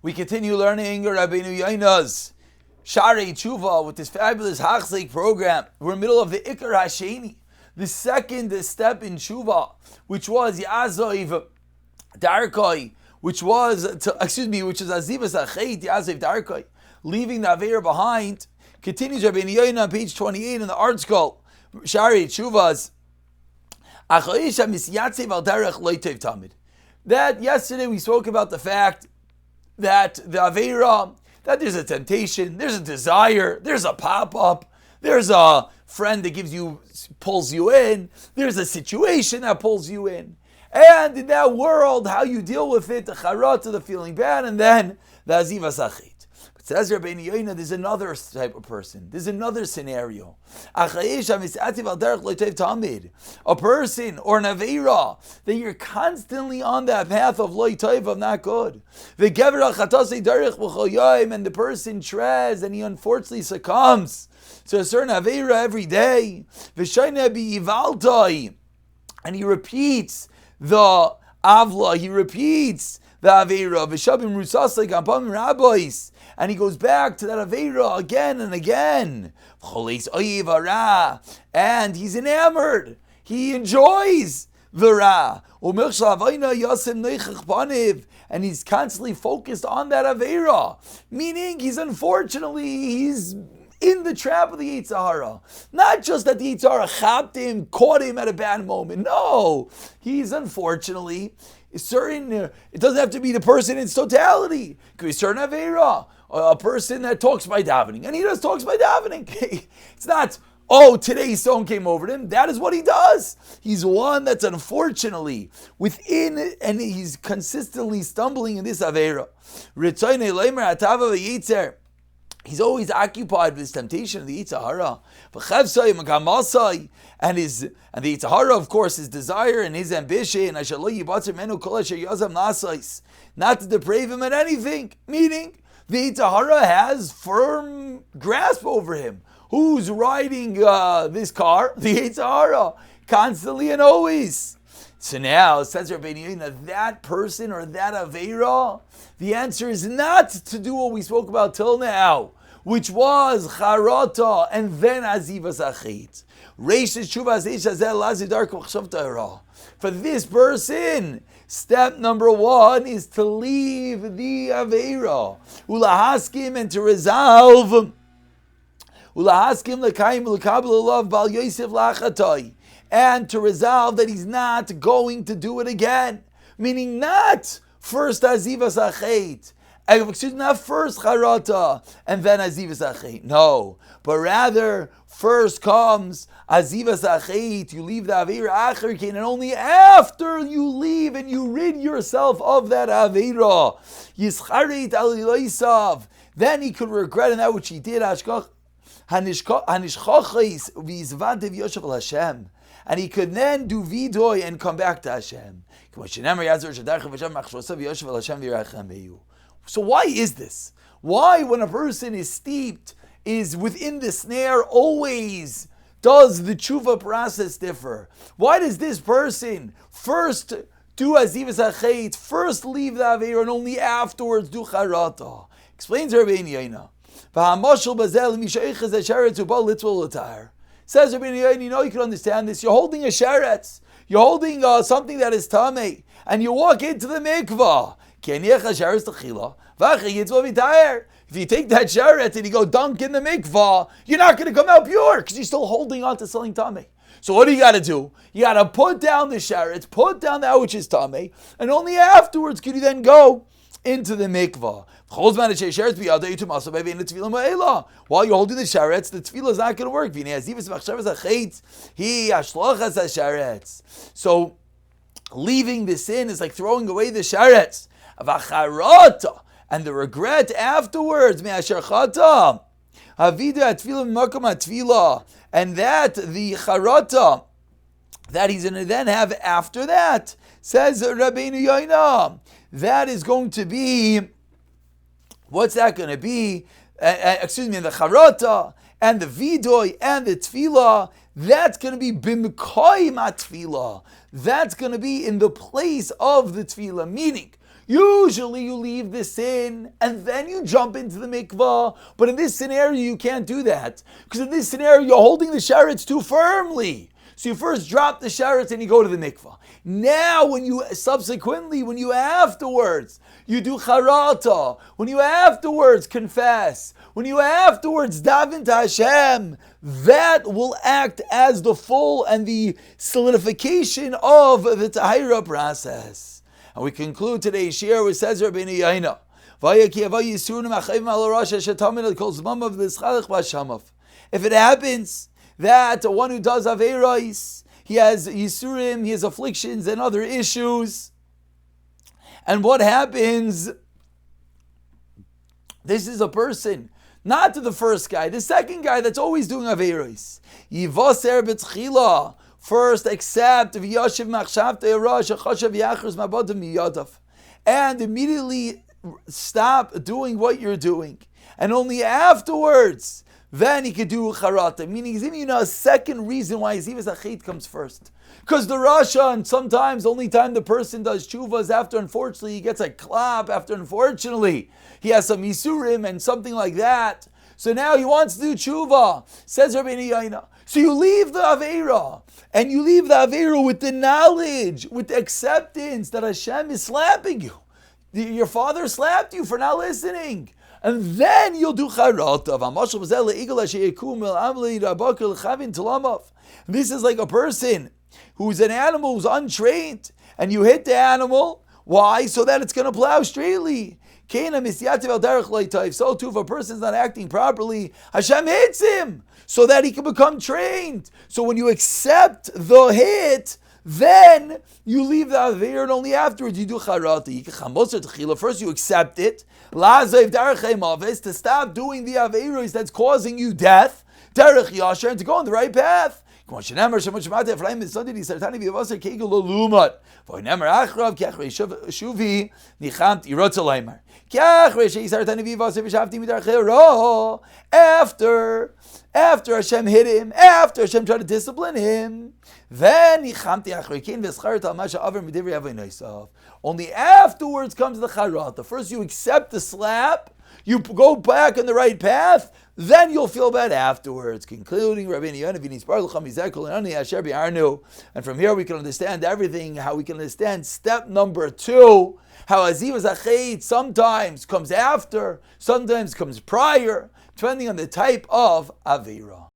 We continue learning Rabeinu Yona's Sharei Teshuva with this fabulous Hachzek program. We're in the middle of the Ikar Hasheni, the second step in Teshuva, which was Yazov Darkoi, which is Azivas Achet Yazov Darkoi, leaving the Aveira behind. Continues Rabeinu Yona on page 28 in the Art Scroll, Sharei Teshuva's that yesterday we spoke about the fact that the Aveira, that there's a temptation, there's a desire, there's a pop-up, there's a friend that pulls you in, there's a situation that pulls you in. And in that world, how you deal with it, the charata, the feeling bad, and then the azivas achit. But says Rabeinu Yona, there's another type of person. There's another scenario. A person or an aveira that you're constantly on that path of loy tov, of not good. And the person treads and he unfortunately succumbs to a certain aveira every day. And he repeats the avla, he repeats the aveira, and he goes back to that aveira again and again. And he's enamored. He enjoys the ra. And he's constantly focused on that aveira. Meaning he's in the trap of the Yetzer Hara. Not just that the Yetzer Hara chapped him, caught him at a bad moment. No, he's unfortunately certain. It doesn't have to be the person in its totality. It could be certain Aveira, a person that talks by davening, and he just talks by davening. It's not, today's song came over to him. That is what he does. He's one that's unfortunately within, and he's consistently stumbling in this Aveira. He's always occupied with this temptation of the Yetzer Hara. And the Yetzer Hara, of course, his desire and his ambition, not to deprave him at anything. Meaning, the Yetzer Hara has firm grasp over him. Who's riding this car? The Yetzer Hara, constantly and always. So now, says Rabeinu Yona, that person or that Aveira, the answer is not to do what we spoke about till now, which was charata and then azivas achit. For this person, step number one is to leave the Aveira. Ulahaskim, and to resolve. Ulahaskim l'kayim l'kabel alav bal yosef lachatoi. And to resolve that he's not going to do it again. Meaning not first azivas achit. Not first charata and then azivas achit. No, but rather first comes azivas achit. You leave the aveira acherkin, and only after you leave and you rid yourself of that aveira, yischarit aliloisav, then he could regret in that which he did. Hanishchachis v'izvadev yoshev al Hashem. And he could then do vidoy and come back to Hashem. So why is this? Why, when a person is steeped, is within the snare, always does the tshuva process differ? Why does this person first do azivas achet, first leave the aveira, and only afterwards do charata? Explains Rabeinu Yona. Says Rabeinu Yona, you can understand this. You're holding a sheretz. You're holding something that is tamei, and you walk into the mikvah. If you take that sheretz and you go dunk in the mikvah, you're not going to come out pure because you're still holding on to something tamei. So what do you got to do? You got to put down the sheretz, put down that which is tamei, and only afterwards can you then go into the mikvah. While you're holding the sheretz, the tefillah is not going to work. So leaving the sin is like throwing away the sheretz. And the regret afterwards, and that the charata that he's going to then have after that, says Rabeinu Yona, that is going to be, what's that going to be? The charata and the vidoy and the tefillah, that's going to be bimkoim tefillah. That's going to be in the place of the tefillah, meaning Usually you leave the sin and then you jump into the mikvah. But in this scenario, you can't do that. Because in this scenario, you're holding the sharets too firmly. So you first drop the sharets and you go to the mikvah. Now, when you afterwards, you do charata, when you afterwards confess, when you afterwards daven to Hashem, that will act as the full and the solidification of the tahira process. And we conclude today's shir which says Rabeinu Yona, if it happens that one who does aveiros, he has yisurim, he has afflictions and other issues, and what happens? This is a person, not to the first guy, the second guy that's always doing aveiros. Yivaser b'tchila. First, accept and immediately stop doing what you're doing. And only afterwards, then he could do charata. Meaning, he's giving you a second reason why Zivas Achit comes first. Because the Rasha, and sometimes the only time the person does tshuva is after, unfortunately, he gets a clap, after, unfortunately, he has some yisurim and something like that. So now he wants to do tshuva, says Rabeinu Yona. So you leave the Aveira, and you leave the Aveira with the knowledge, with the acceptance that Hashem is slapping you. Your father slapped you for not listening. And then you'll do charata. This is like a person who's an animal who's untrained, and you hit the animal. Why? So that it's going to plow straightly. So too, if a person's not acting properly, Hashem hits him so that he can become trained. So when you accept the hit, then you leave the Aveir, and only afterwards you do charata. First you accept it, to stop doing the Aveiros that's causing you death, and to go on the right path. After Hashem hit him, after Hashem tried to discipline him, then only afterwards comes the charata. First you accept the slap, you go back on the right path, then you'll feel bad afterwards. Concluding Rabeinu Yona, and from here we can understand everything, how we can understand step number 2, how Azivas Achet sometimes comes after, sometimes comes prior, depending on the type of Avira.